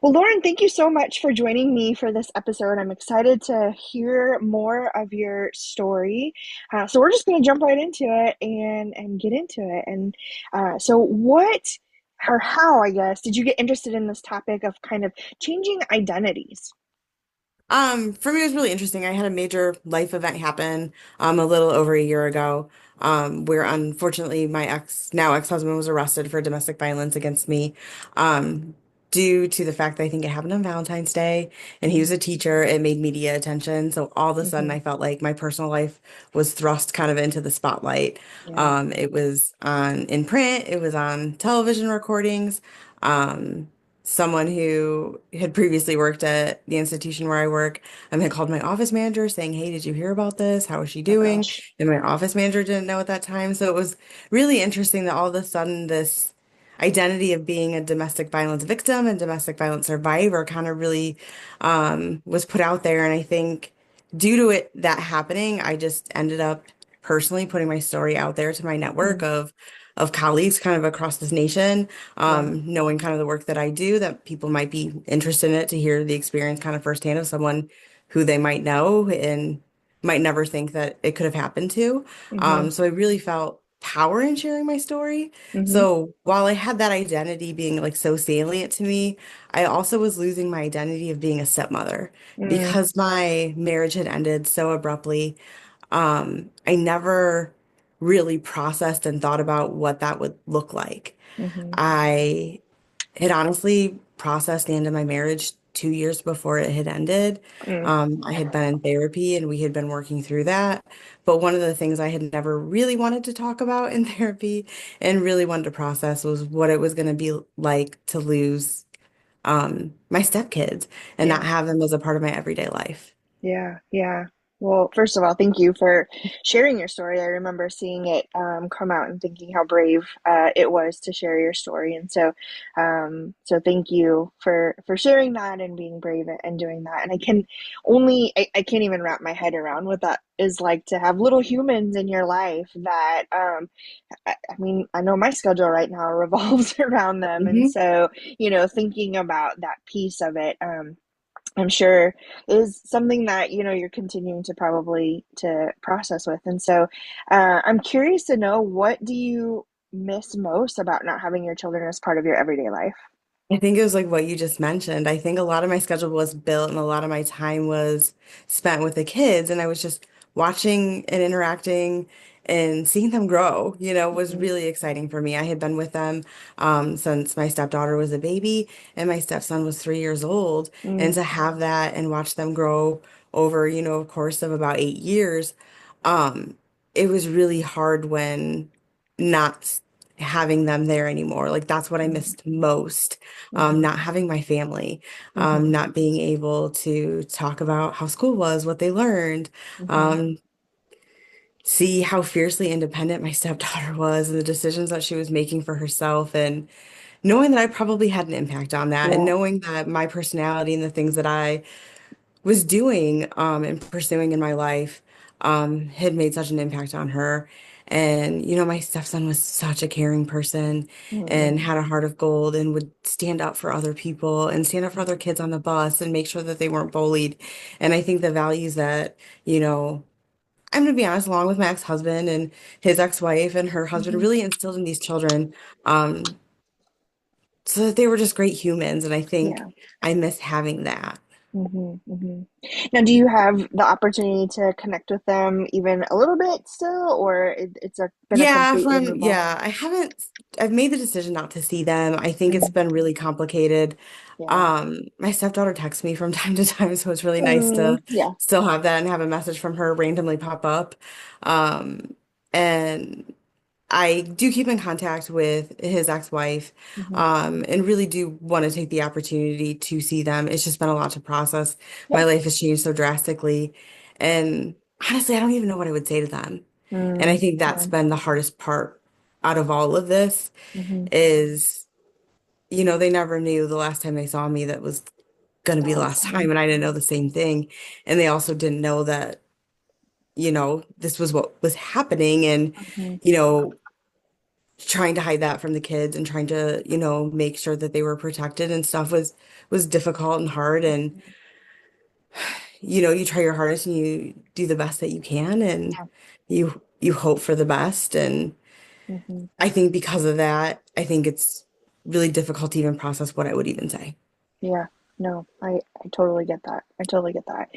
Well, Lauren, thank you so much for joining me for this episode. I'm excited to hear more of your story. So we're just going to jump right into it and get into it. And so, what or how, I guess, did you get interested in this topic of kind of changing identities? For me, it was really interesting. I had a major life event happen, a little over a year ago, where unfortunately my now ex-husband, was arrested for domestic violence against me, um, due to the fact that I think it happened on Valentine's Day, and he was Mm-hmm. a teacher. It made media attention, so all of a sudden Mm-hmm. I felt like my personal life was thrust kind of into the spotlight. Yeah. It was on in print, it was on television recordings. Um, Someone who had previously worked at the institution where I work, had called my office manager saying, "Hey, did you hear about this? How is she Oh doing?" gosh. And my office manager didn't know at that time. So it was really interesting that all of a sudden this identity of being a domestic violence victim and domestic violence survivor kind of really was put out there. And I think due to it that happening, I just ended up personally putting my story out there to my network Mm. of colleagues kind of across this nation, Yeah. knowing kind of the work that I do, that people might be interested in it to hear the experience kind of firsthand of someone who they might know and might never think that it could have happened to. Mm-hmm. So I really felt power in sharing my story. Mm-hmm. So while I had that identity being like so salient to me, I also was losing my identity of being a stepmother Mm. because my marriage had ended so abruptly. I never really processed and thought about what that would look like. Mm-hmm. I had honestly processed the end of my marriage 2 years before it had ended. Mm. I had been in therapy and we had been working through that. But one of the things I had never really wanted to talk about in therapy and really wanted to process was what it was going to be like to lose my stepkids and not Yeah. have them as a part of my everyday life. Yeah, yeah. Well, first of all, thank you for sharing your story. I remember seeing it come out and thinking how brave it was to share your story, and so thank you for sharing that and being brave and doing that. And I can't even wrap my head around what that is like to have little humans in your life that I mean, I know my schedule right now revolves around them, and Hmm. so thinking about that piece of it. I'm sure is something that you're continuing to probably to process with. And so I'm curious to know, what do you miss most about not having your children as part of your everyday life? I think it was like what you just mentioned. I think a lot of my schedule was built and a lot of my time was spent with the kids, and I was just watching and interacting and seeing them grow, was Hmm. really exciting for me. I had been with them since my stepdaughter was a baby and my stepson was 3 years old. And Mm. to have that and watch them grow over, a course of about 8 years, um, it was really hard when not having them there anymore. Like that's what I Hmm. missed most, Hmm. not having my family, Hmm. not being able to talk about how school was, what they learned, Hmm. um, see how fiercely independent my stepdaughter was and the decisions that she was making for herself, and knowing that I probably had an impact on that, and Yeah. knowing that my personality and the things that I was doing and pursuing in my life had made such an impact on her. And, my stepson was such a caring person and Hmm. had a heart of gold and would stand up for other people and stand up for other kids on the bus and make sure that they weren't bullied. And I think the values that, I'm going to be honest, along with my ex-husband and his ex-wife and her husband, Hmm. really instilled in these children, um, so that they were just great humans. And I think Yeah. I miss having that. Hmm. Hmm. Now, do you have the opportunity to connect with them even a little bit still, or been a Yeah, complete removal? I haven't, I've made the decision not to see them. I think it's Mm. been really complicated. Yeah. My stepdaughter texts me from time to time, so it's really nice Mm. to Yeah. still have that and have a message from her randomly pop up. Um, and I do keep in contact with his ex-wife, Hmm. and really do want to take the opportunity to see them. It's just been a lot to process. Yeah. My life has changed so drastically. And honestly, I don't even know what I would say to them. And I Mm. think that's Yeah. been the hardest part out of all of this Hmm. is, they never knew the last time they saw me that was going to The be the last last time. time. And I didn't know the same thing. And they also didn't know that, this was what was happening. And, Hmm. you know, trying to hide that from the kids and trying to, make sure that they were protected and stuff was difficult and hard. And, you try your hardest and you do the best that you can and Yeah. you hope for the best. And Hmm. I think because of that, I think it's really difficult to even process what I would even say. Yeah. No, I totally get that. I totally get that.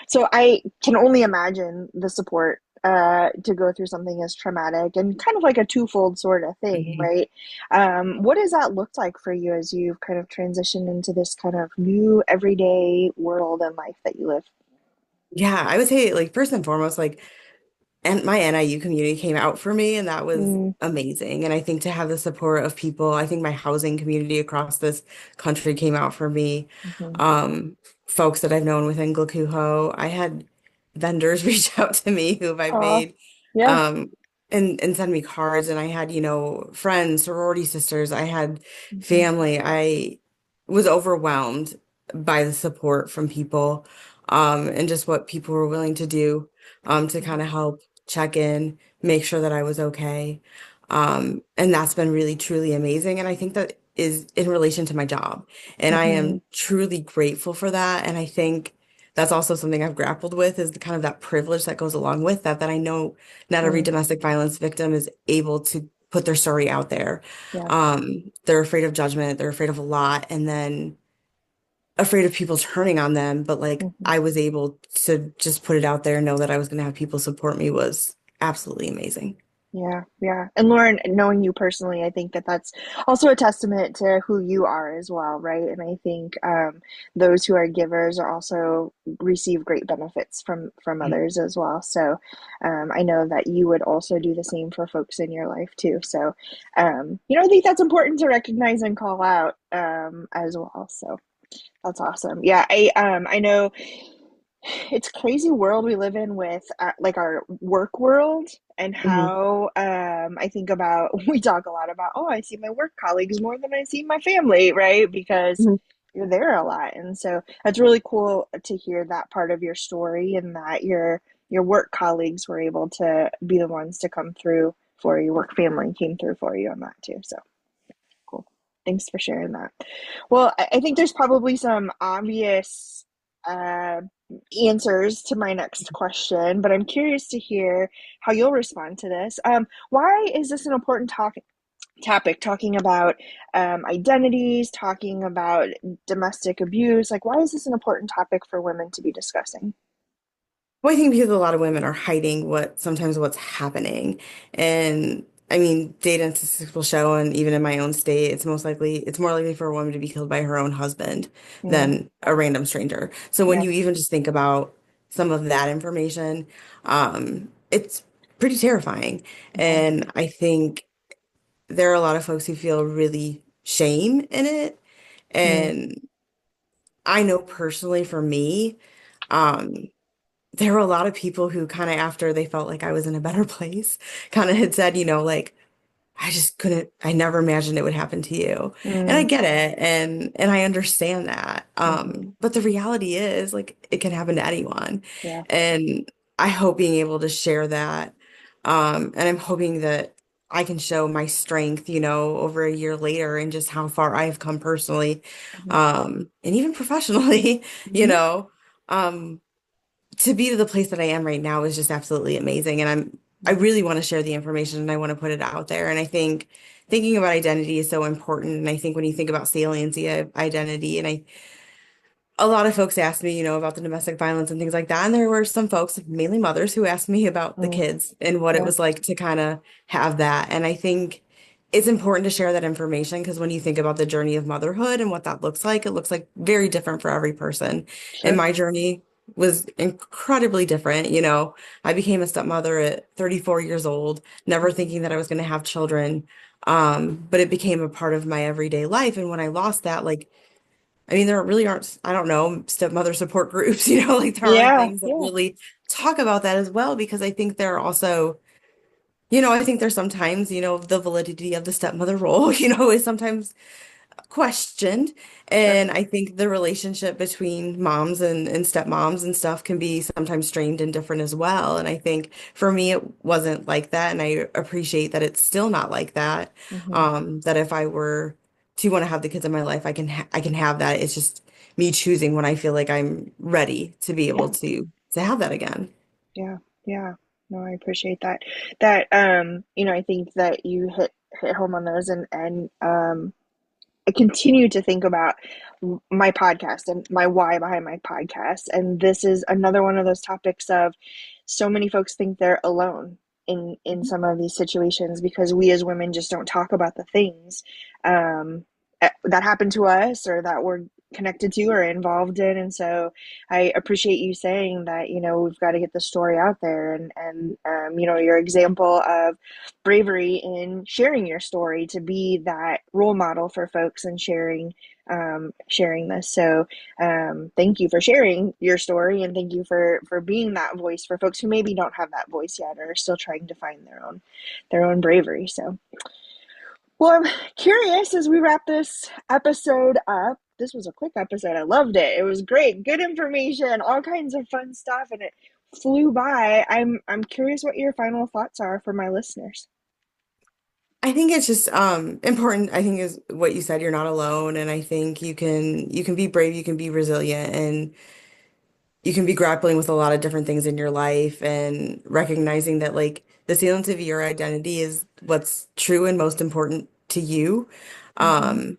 So I can only imagine the support to go through something as traumatic and kind of like a twofold sort of thing, Mhm. right? What does that look like for you as you've kind of transitioned into this kind of new everyday world and life that you live? Yeah, I would say like first and foremost, like and my NIU community came out for me, and that was Mm, amazing. And I think to have the support of people, I think my housing community across this country came out for me. hmm. Um, Folks that I've known within Glakuho, I had vendors reach out to me who I've Oh, made yeah. um, and send me cards. And I had, friends, sorority sisters, I had Hmm. family. I was overwhelmed by the support from people and just what people were willing to do to kind of help check in, make sure that I was okay. And that's been really, truly amazing. And I think that is in relation to my job. And I Hmm. am truly grateful for that. And I think that's also something I've grappled with is the kind of that privilege that goes along with that, that I know not every Mm, domestic violence victim is able to put their story out there. yeah. They're afraid of judgment, they're afraid of a lot, and then afraid of people turning on them. But like Hmm. I was able to just put it out there and know that I was going to have people support me was absolutely amazing. Yeah, yeah. And Lauren, knowing you personally, I think that that's also a testament to who you are as well, right? And I think those who are givers are also receive great benefits from others as well. So I know that you would also do the same for folks in your life too. So I think that's important to recognize and call out as well. So that's awesome. Yeah, I know it's crazy world we live in with like our work world and Hmm. how I think about we talk a lot about, oh, I see my work colleagues more than I see my family, right? Because Hmm. you're there a lot. And so that's really cool to hear that part of your story and that your work colleagues were able to be the ones to come through for you, work family came through for you on that too. So cool. Thanks for sharing that. Well, I think there's probably some obvious uh, answers to my next question, but I'm curious to hear how you'll respond to this. Why is this an important topic? Talking about identities, talking about domestic abuse. Like, why is this an important topic for women to be discussing? Well, I think because a lot of women are hiding sometimes what's happening. And I mean, data and statistics will show, and even in my own state, it's more likely for a woman to be killed by her own husband Mm, than a random stranger. So when yeah. you even just think about some of that information, it's pretty terrifying. Hmm. And I think there are a lot of folks who feel really shame in it. Mm, And I know personally for me, um, there were a lot of people who kind of after they felt like I was in a better place, kind of had said, like, I never imagined it would happen to you. And I mm, get it and I understand that. hmm. But the reality is like it can happen to anyone. Yeah. And I hope being able to share that. And I'm hoping that I can show my strength, over a year later and just how far I've come personally, Hmm. and even professionally, you Hmm. know. Um, to be to the place that I am right now is just absolutely amazing. And I really want to share the information and I want to put it out there. And I think thinking about identity is so important. And I think when you think about saliency of identity, and a lot of folks asked me, about the domestic violence and things like that. And there were some folks, mainly mothers, who asked me about the Mm, kids and what it yeah. was like to kind of have that. And I think it's important to share that information because when you think about the journey of motherhood and what that looks like, it looks like very different for every person. And Sure. my journey was incredibly different. I became a stepmother at 34 years old, never Hmm. thinking that I was going to have children. But it became a part of my everyday life. And when I lost that, like, I mean, there really aren't, I don't know, stepmother support groups, like there aren't Yeah. things that Yeah. really talk about that as well, because I think there are also, I think there's sometimes, the validity of the stepmother role, is sometimes questioned. And Uh-huh. I think the relationship between moms and stepmoms and stuff can be sometimes strained and different as well. And I think for me, it wasn't like that. And I appreciate that it's still not like that. Hmm. That if I were to want to have the kids in my life, I can have that. It's just me choosing when I feel like I'm ready to be able Yeah. to have that again. Yeah. Yeah. No, I appreciate that. I think that you hit home on those, and I continue to think about my podcast and my why behind my podcast. And this is another one of those topics of so many folks think they're alone in some of these situations because we as women just don't talk about the things that happen to us or that we're connected to or involved in. And so I appreciate you saying that, we've got to get the story out there, and your example of bravery in sharing your story to be that role model for folks and sharing this. So thank you for sharing your story, and thank you for being that voice for folks who maybe don't have that voice yet or are still trying to find their own bravery. So, well, I'm curious as we wrap this episode up. This was a quick episode. I loved it. It was great. Good information, all kinds of fun stuff, and it flew by. I'm curious what your final thoughts are for my listeners. I think it's just important, I think is what you said, you're not alone. And I think you can be brave, you can be resilient, and you can be grappling with a lot of different things in your life and recognizing that like the salient of your identity is what's true and most important to you. Mm-hmm. Um,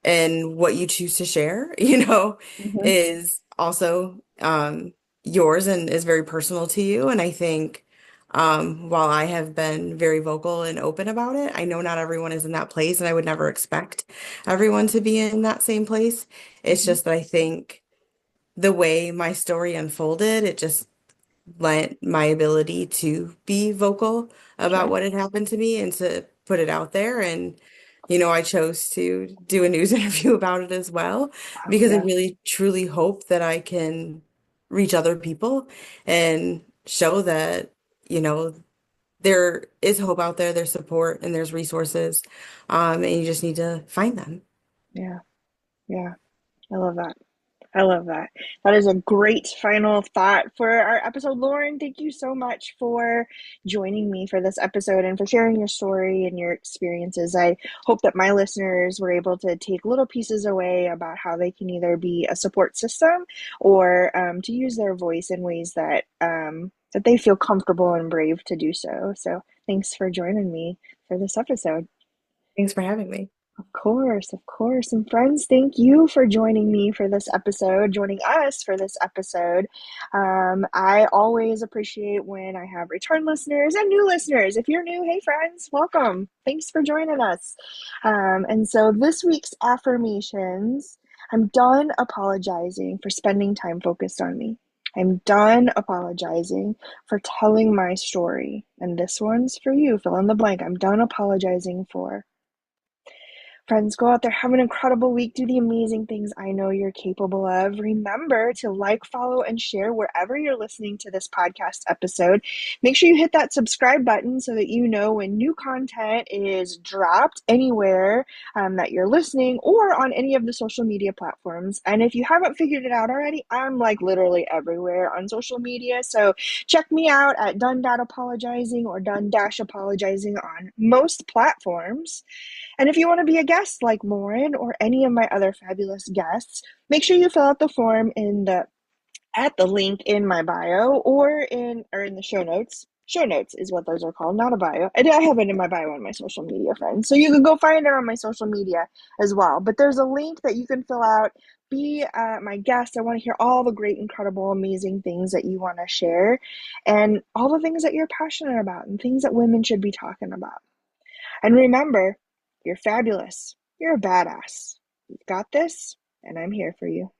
and what you choose to share, you know, Mm-hmm. is also yours and is very personal to you. And I think while I have been very vocal and open about it, I know not everyone is in that place, and I would never expect everyone to be in that same place. It's Mm-hmm. just that I think the way my story unfolded, it just lent my ability to be vocal about Sure. what had happened to me and to put it out there. And, you know, I chose to do a news interview about it as well, Oh, because I yeah. really truly hope that I can reach other people and show that, you know, there is hope out there, there's support and there's resources. And you just need to find them. Yeah. Yeah. I love that. I love that. That is a great final thought for our episode. Lauren, thank you so much for joining me for this episode and for sharing your story and your experiences. I hope that my listeners were able to take little pieces away about how they can either be a support system or to use their voice in ways that they feel comfortable and brave to do so. So thanks for joining me for this episode. Thanks for having me. Of course, of course. And friends, thank you for joining me for this episode, joining us for this episode. I always appreciate when I have return listeners and new listeners. If you're new, hey friends, welcome. Thanks for joining us. And so this week's affirmations, I'm done apologizing for spending time focused on me. I'm done apologizing for telling my story. And this one's for you, fill in the blank. I'm done apologizing for. Friends, go out there, have an incredible week, do the amazing things I know you're capable of. Remember to like, follow, and share wherever you're listening to this podcast episode. Make sure you hit that subscribe button so that you know when new content is dropped anywhere that you're listening or on any of the social media platforms. And if you haven't figured it out already, I'm like literally everywhere on social media. So check me out at Done Apologizing or Done Apologizing on most platforms. And if you want to be a guest like Lauren or any of my other fabulous guests, make sure you fill out the form in the at the link in my bio or in the show notes. Show notes is what those are called, not a bio. I have it in my bio on my social media, friends. So you can go find it on my social media as well. But there's a link that you can fill out. Be my guest. I want to hear all the great, incredible, amazing things that you want to share and all the things that you're passionate about and things that women should be talking about. And remember, you're fabulous. You're a badass. You've got this, and I'm here for you.